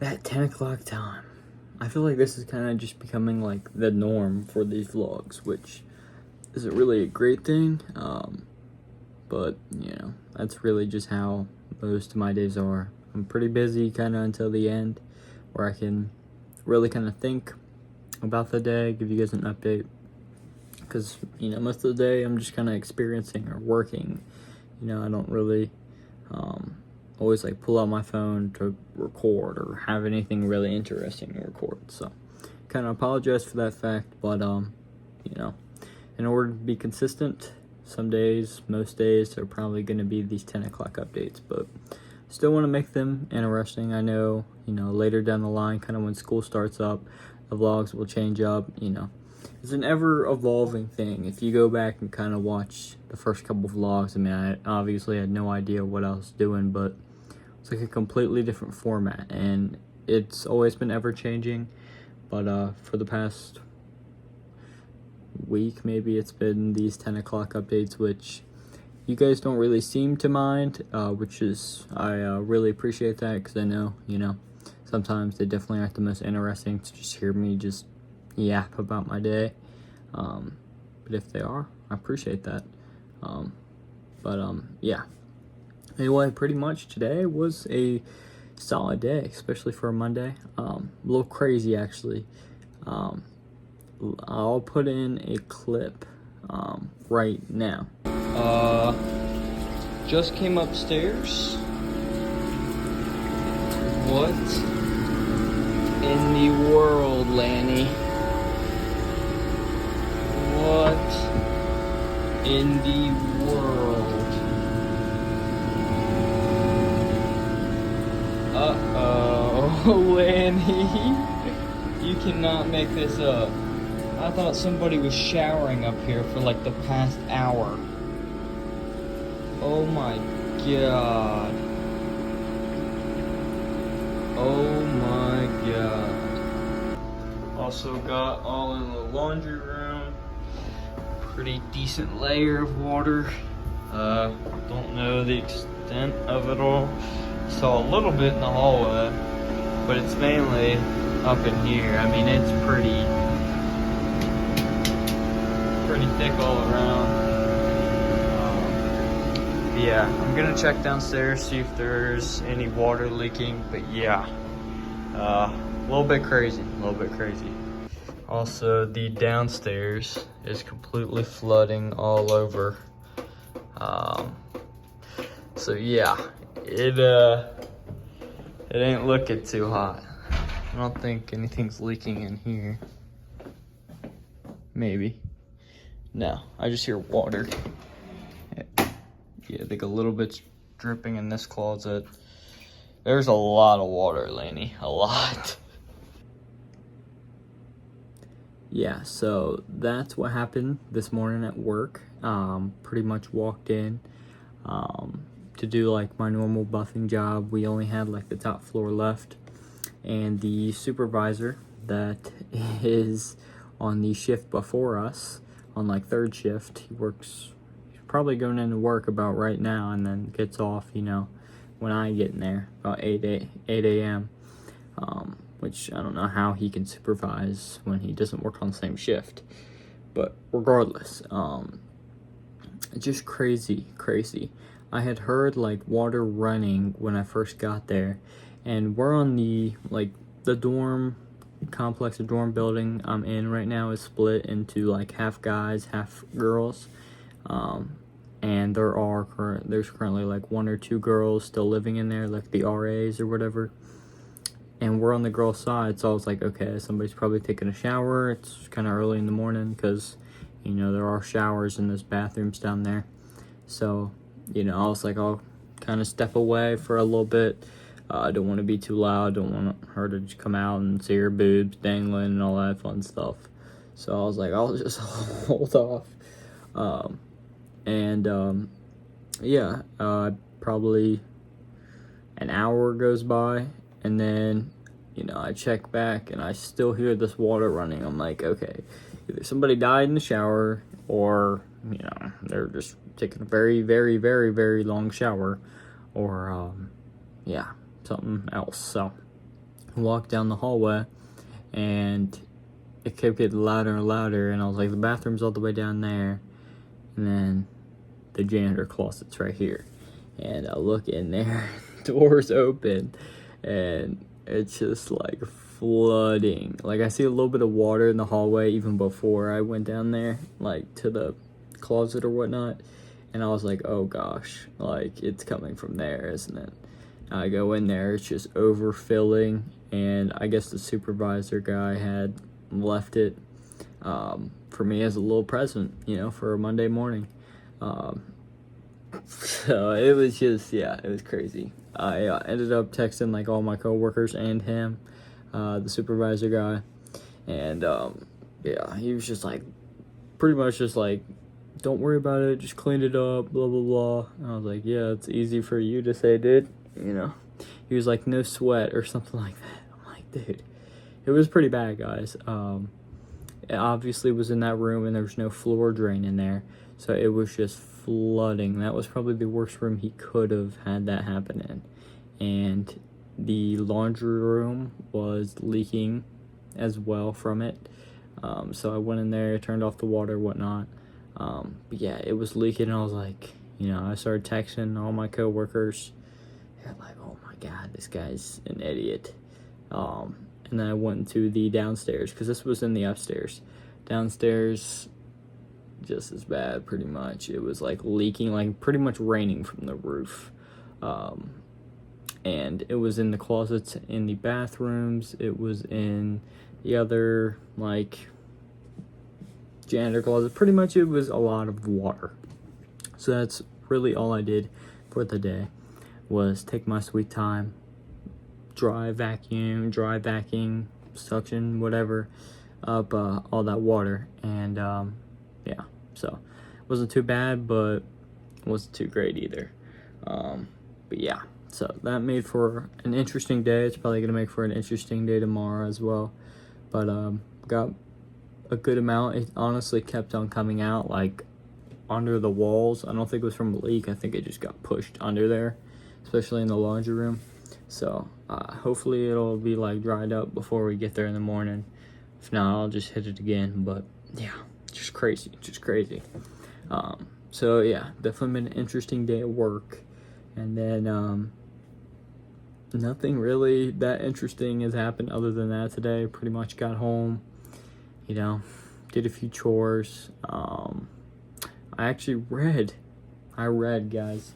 that 10 o'clock time. I feel like this is kind of just becoming like the norm for these vlogs, which isn't really a great thing. But that's really just how most of my days are. I'm pretty busy kind of until the end, where I can really kind of think about the day, give you guys an update. Because most of the day I'm just kind of experiencing or working. I don't really always like pull out my phone to record or have anything really interesting to record. So kind of apologize for that fact, but in order to be consistent, some days, most days are probably going to be these 10 o'clock updates, but still want to make them interesting. I know, later down the line, kind of when school starts up, the vlogs will change up. It's an ever evolving thing. If you go back and kind of watch the first couple vlogs, I mean, I obviously had no idea what I was doing, but it's like a completely different format, and it's always been ever changing. But for the past week, maybe, it's been these 10 o'clock updates, which you guys don't really seem to mind, which is, I really appreciate that, because I know, sometimes they definitely aren't the most interesting to just hear me just yap about my day. But if they are, I appreciate that. Yeah. Anyway, pretty much today was a solid day, especially for a Monday. A little crazy, actually. I'll put in a clip right now. Just came upstairs. What in the world, Lanny? What in the world? Uh-oh, Lanny. You cannot make this up. I thought somebody was showering up here for like the past hour. Oh my god. Oh my god. Also got all in the laundry room. Pretty decent layer of water. Don't know the extent of it all. Saw a little bit in the hallway, but it's mainly up in here. I mean, it's pretty thick all around. Yeah, I'm gonna check downstairs, see if there's any water leaking, but yeah, a little bit crazy. Also, the downstairs is completely flooding all over. So yeah, it ain't looking too hot. I don't think anything's leaking in here. Maybe. No, I just hear water. Yeah, I think a little bit's dripping in this closet. There's a lot of water, Laney. A lot. Yeah, so that's what happened this morning at work. Pretty much walked in to do like my normal buffing job. We only had like the top floor left, and the supervisor that is on the shift before us, on like third shift, he's probably going into work about right now, and then gets off, when I get in there, about 8 a.m. Which I don't know how he can supervise when he doesn't work on the same shift. But regardless, just crazy. I had heard like water running when I first got there, and we're on the dorm complex, the dorm building I'm in right now is split into like half guys, half girls. And there's currently like 1 or 2 girls still living in there, like the RAs or whatever. And we're on the girl side, so I was like, okay, somebody's probably taking a shower. It's kind of early in the morning because, there are showers in those bathrooms down there. So, I was like, I'll kind of step away for a little bit. I don't want to be too loud. Don't want her to just come out and see her boobs dangling and all that fun stuff. So I was like, I'll just hold off. Yeah, probably an hour goes by, and then, I check back, and I still hear this water running. I'm like, okay, either somebody died in the shower, or, they're just taking a very, very, very, very long shower, or, yeah, something else. So walked down the hallway, and it kept getting louder and louder, and I was like, the bathroom's all the way down there, and then the janitor closet's right here. And I look in there, doors open, and it's just like flooding. Like, I see a little bit of water in the hallway even before I went down there, like to the closet or whatnot. And I was like, oh gosh, like it's coming from there, isn't it? I go in there, it's just overfilling, and I guess the supervisor guy had left it for me as a little present, you know, for a Monday morning. So it was just, yeah, it was crazy. I ended up texting like all my coworkers and him, the supervisor guy, and yeah, he was just like, pretty much just like, don't worry about it, just clean it up, blah blah blah. And I was like, yeah, it's easy for you to say, dude, you know. He was like, no sweat or something like that. I'm like, dude, it was pretty bad, guys. It obviously was in that room, and there was no floor drain in there, so it was just flooding. That was probably the worst room he could have had that happen in. And the laundry room was leaking as well from it. So I went in there, turned off the water, whatnot. But yeah, it was leaking, and I was like, you know, I started texting all my coworkers. They're like, oh my god, this guy's an idiot. And then I went to the downstairs, because this was in the upstairs. Downstairs, just as bad, pretty much. It was like leaking, like pretty much raining from the roof. And it was in the closets, in the bathrooms. It was in the other, like, janitor closet. Pretty much it was a lot of water. So that's really all I did for the day, was take my sweet time, dry vacuum, suction, whatever, up all that water. And yeah, so it wasn't too bad, but it wasn't too great either. But yeah, so that made for an interesting day. It's probably gonna make for an interesting day tomorrow as well. But got a good amount. It honestly kept on coming out like under the walls. I don't think it was from a leak. I think it just got pushed under there, especially in the laundry room. So hopefully it'll be like dried up before we get there in the morning. If not, I'll just hit it again. But yeah, just crazy. So yeah, definitely been an interesting day at work. And then nothing really that interesting has happened other than that today. Pretty much got home, you know, did a few chores. I actually read, guys,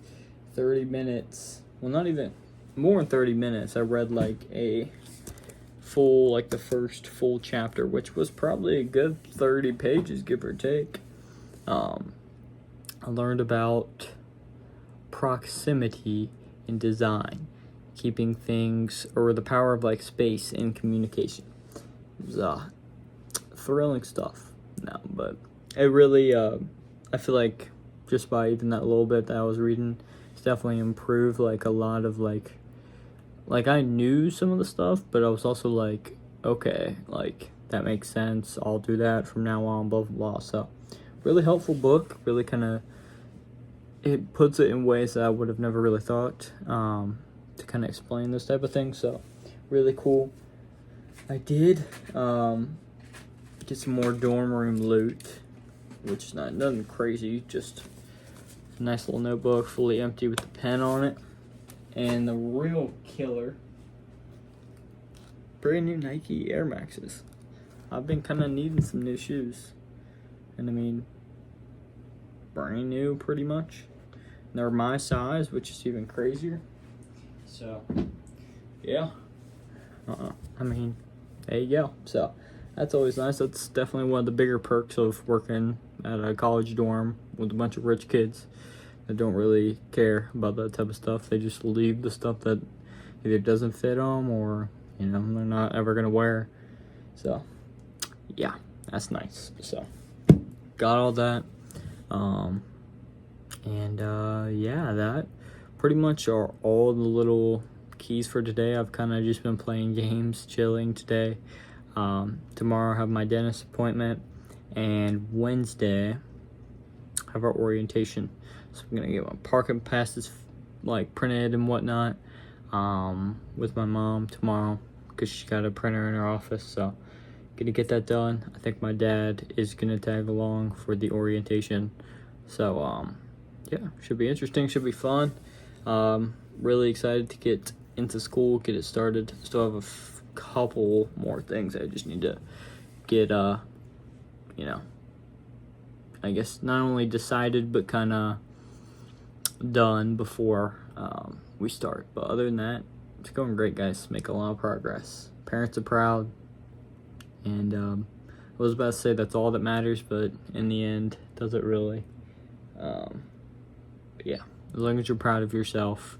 30 minutes. Well, not even, more than 30 minutes. I read like a full, like the first full chapter, which was probably a good 30 pages, give or take. I learned about proximity in design, keeping things, or the power of like space in communication. It was thrilling stuff. No, but it really, I feel like just by even that little bit that I was reading, it's definitely improved like a lot of like I knew some of the stuff, but I was also like, okay, like that makes sense. I'll do that from now on, blah blah blah. So really helpful book. Really kind of, it puts it in ways that I would have never really thought to kind of explain this type of thing. So really cool. I did get some more dorm room loot, which is nothing crazy, just a nice little notebook fully empty with the pen on it. And the real killer, brand new Nike Air Maxes. I've been kind of needing some new shoes, and I mean, brand new pretty much. And they're my size, which is even crazier. So yeah, I mean, there you go. So that's always nice. That's definitely one of the bigger perks of working at a college dorm with a bunch of rich kids that don't really care about that type of stuff. They just leave the stuff that either doesn't fit them or, you know, they're not ever gonna wear. So yeah, that's nice. So got all that. Yeah, that pretty much are all the little keys for today. I've kind of just been playing games, chilling today. Tomorrow I have my dentist appointment, and Wednesday I have our orientation. So I'm gonna get my parking passes like printed and whatnot with my mom tomorrow. because she's got a printer in her office, so gonna get that done. I think my dad is gonna tag along for the orientation, so yeah, should be interesting, should be fun. Really excited to get into school, get it started. Still have a couple more things I just need to get you know, I guess not only decided but kind of done before we start. But other than that, it's going great, guys. Make a lot of progress. Parents are proud, and I was about to say that's all that matters, but in the end, does it really? Yeah, as long as you're proud of yourself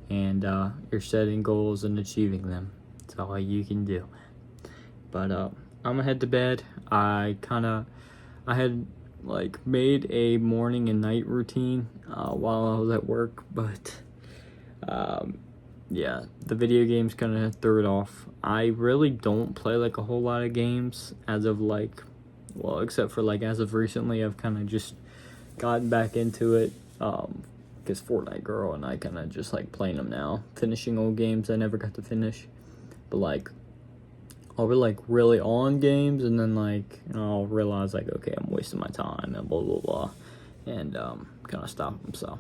and you're setting goals and achieving them, that's all you can do. But I'm gonna head to bed. I had like made a morning and night routine while I was at work, but yeah, the video games kind of threw it off. I really don't play like a whole lot of games as of like, well, except for like as of recently, I've kind of just gotten back into it because Fortnite girl and I kind of just like playing them now, finishing old games I never got to finish. But like I'll be like really on games, and then like I'll realize like, okay, I'm wasting my time and blah blah blah, and kind of stop them. So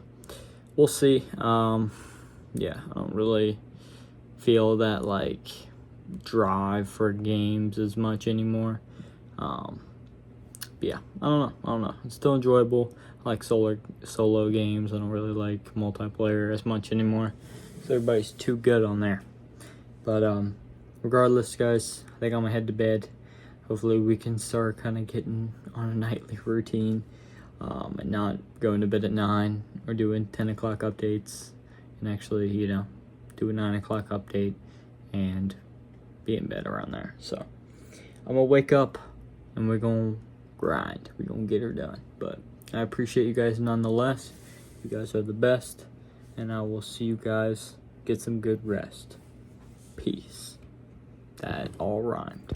we'll see. Yeah, I don't really feel that like drive for games as much anymore. But yeah, I don't know. It's still enjoyable. I like solo games. I don't really like multiplayer as much anymore. So everybody's too good on there. But regardless, guys, I think I'm gonna head to bed. Hopefully we can start kind of getting on a nightly routine and not going to bed at 9 or doing 10 o'clock updates, and actually, you know, do a 9 o'clock update and be in bed around there. So I'm gonna wake up and we're gonna grind. We're gonna get her done. But I appreciate you guys nonetheless. You guys are the best, and I will see you guys. Get some good rest. Peace. That all rhymed.